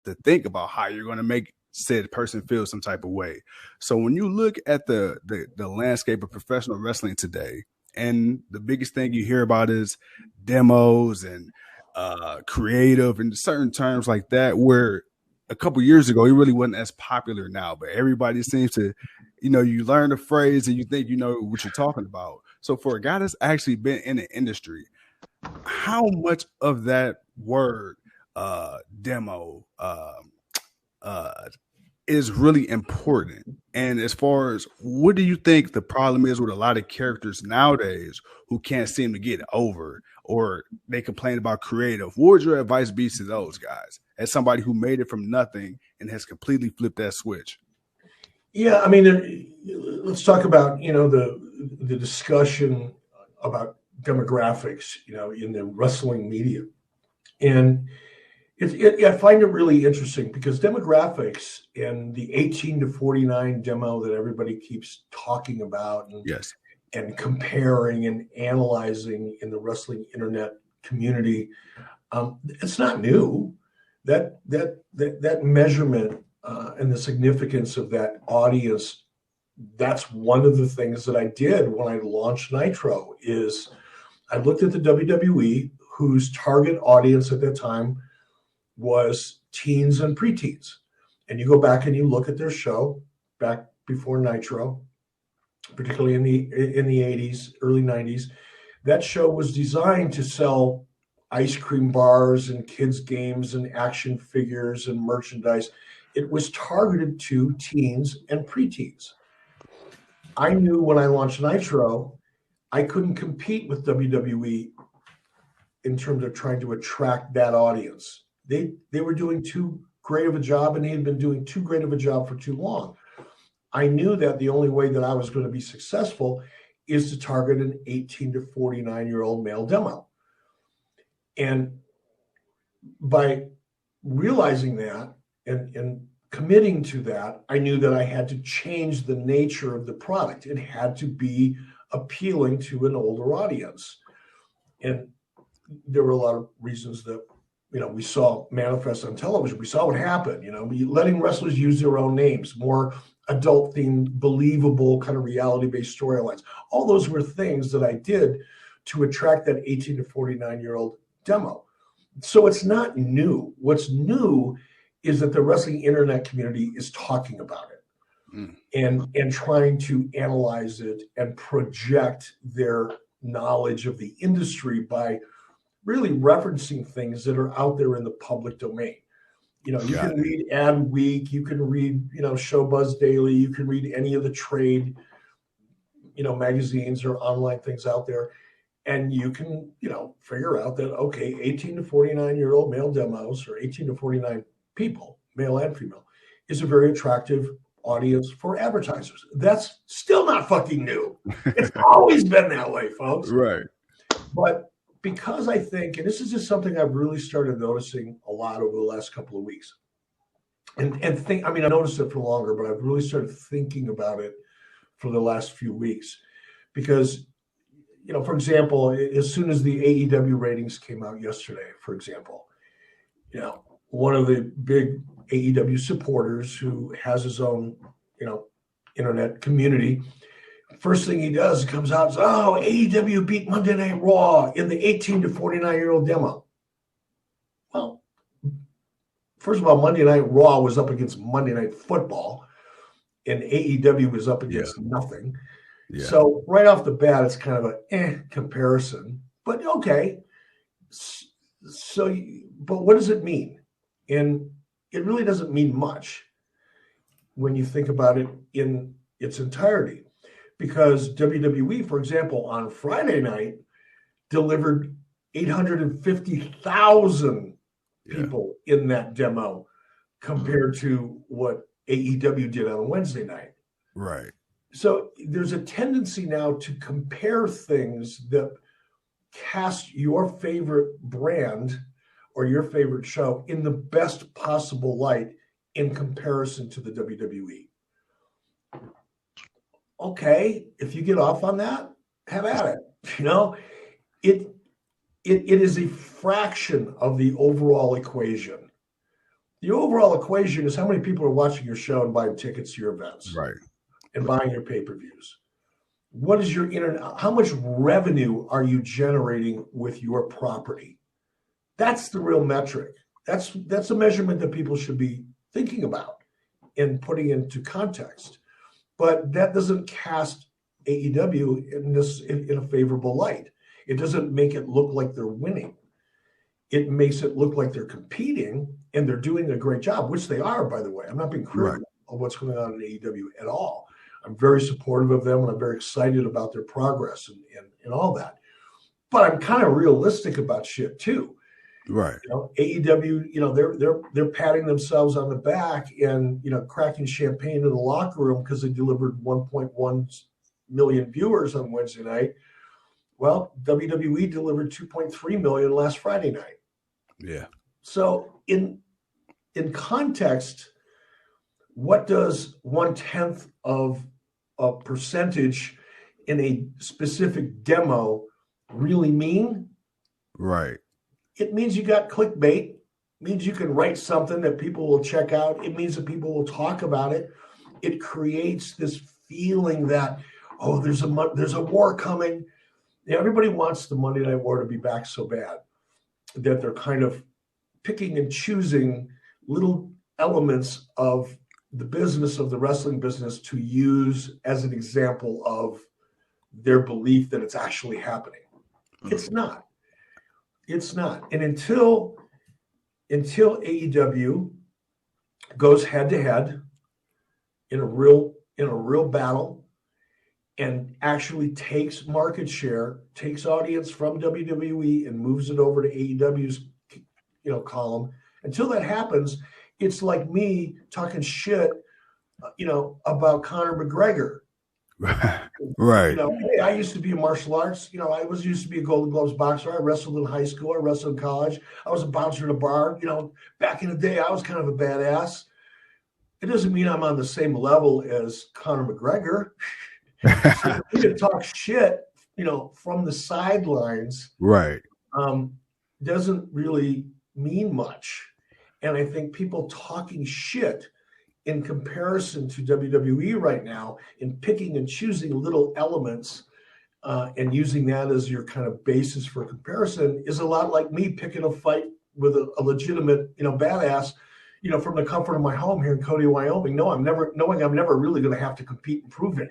to think about how you're going to make said person feel some type of way. So when you look at the landscape of professional wrestling today, and the biggest thing you hear about is demos and creative and certain terms like that, where a couple years ago, it really wasn't as popular now, but everybody seems to, you learn the phrase and you think you know what you're talking about. So for a guy that's actually been in the industry, how much of that word demo is really important? And as far as what do you think the problem is with a lot of characters nowadays who can't seem to get over, or they complain about creative? What would your advice be to those guys as somebody who made it from nothing and has completely flipped that switch? Yeah, I mean, let's talk about, the discussion about demographics, in the wrestling media. And I find it really interesting because demographics and the 18 to 49 demo that everybody keeps talking about and, yes, and comparing and analyzing in the wrestling internet community, it's not new. That measurement and the significance of that audience, that's one of the things that I did when I launched Nitro. Is I looked at the WWE, whose target audience at that time was teens and preteens. And you go back and you look at their show back before Nitro, particularly in the 80s, early 90s. That show was designed to sell ice cream bars and kids games and action figures and merchandise. It was targeted to teens and preteens. I knew when I launched Nitro, I couldn't compete with WWE in terms of trying to attract that audience. They were doing too great of a job, and they had been doing too great of a job for too long. I knew that the only way that I was going to be successful is to target an 18 to 49-year-old male demo. And by realizing that and committing to that, I knew that I had to change the nature of the product. It had to be appealing to an older audience. And there were a lot of reasons that, we saw manifest on television. We saw what happened, letting wrestlers use their own names, more adult themed, believable kind of reality-based storylines. All those were things that I did to attract that 18 to 49-year-old demo. So it's not new. What's new is that the wrestling internet community is talking about it and trying to analyze it and project their knowledge of the industry by really referencing things that are out there in the public domain. You can read Ad Week, you can read, Show Buzz Daily, you can read any of the trade, magazines or online things out there. And you can, figure out that, okay, 18 to 49-year-old male demos, or 18 to 49 people, male and female, is a very attractive audience for advertisers. That's still not fucking new. It's always been that way, folks. Right. But because I think, and this is just something I've really started noticing a lot over the last couple of weeks, I noticed it for longer, but I've really started thinking about it for the last few weeks. Because, for example, as soon as the AEW ratings came out yesterday, for example, one of the big AEW supporters who has his own, internet community, first thing he does, comes out and says, oh, AEW beat Monday Night Raw in the 18 to 49-year-old demo. Well, first of all, Monday Night Raw was up against Monday Night Football, and AEW was up against nothing. Yeah. So right off the bat, it's kind of a comparison. But okay. So, but what does it mean? And it really doesn't mean much when you think about it in its entirety. Because WWE, for example, on Friday night delivered 850,000 people in that demo compared to what AEW did on Wednesday night. Right. So there's a tendency now to compare things that cast your favorite brand or your favorite show in the best possible light in comparison to the WWE. Okay, if you get off on that, have at it. It is a fraction of the overall equation The overall equation is how many people are watching your show and buying tickets to your events, Right. and buying your pay-per-views. What is your internet? How much revenue are you generating with your property? That's the real metric. That's a measurement that people should be thinking about and putting into context. But that doesn't cast AEW in a favorable light. It doesn't make it look like they're winning. It makes it look like they're competing and they're doing a great job, which they are, by the way. I'm not being critical of what's going on in AEW at all. I'm very supportive of them, and I'm very excited about their progress and all that. But I'm kind of realistic about shit too. Right. AEW, they're patting themselves on the back and cracking champagne in the locker room because they delivered 1.1 million viewers on Wednesday night. Well, WWE delivered 2.3 million last Friday night. Yeah. So in context, what does 1/10 of a percentage in a specific demo really mean? Right. It means you got clickbait. It means you can write something that people will check out. It means that people will talk about it. It creates this feeling that, oh, there's a war coming. Everybody wants the Monday Night War to be back so bad that they're kind of picking and choosing little elements of the business, of the wrestling business, to use as an example of their belief that it's actually happening. It's not. It's not. And until AEW goes head to head in a real battle and actually takes market share, takes audience from WWE and moves it over to AEW's column, until that happens, it's like me talking shit about Conor McGregor. Right. Hey, I used to be a martial arts. I used to be a Golden Gloves boxer. I wrestled in high school. I wrestled in college. I was a bouncer in a bar. Back in the day, I was kind of a badass. It doesn't mean I'm on the same level as Conor McGregor. So for me to talk shit, from the sidelines, right, doesn't really mean much. And I think people talking shit in comparison to WWE right now, in picking and choosing little elements and using that as your kind of basis for comparison, is a lot like me picking a fight with a legitimate, badass, from the comfort of my home here in Cody, Wyoming. Knowing I'm never really going to have to compete and prove anything.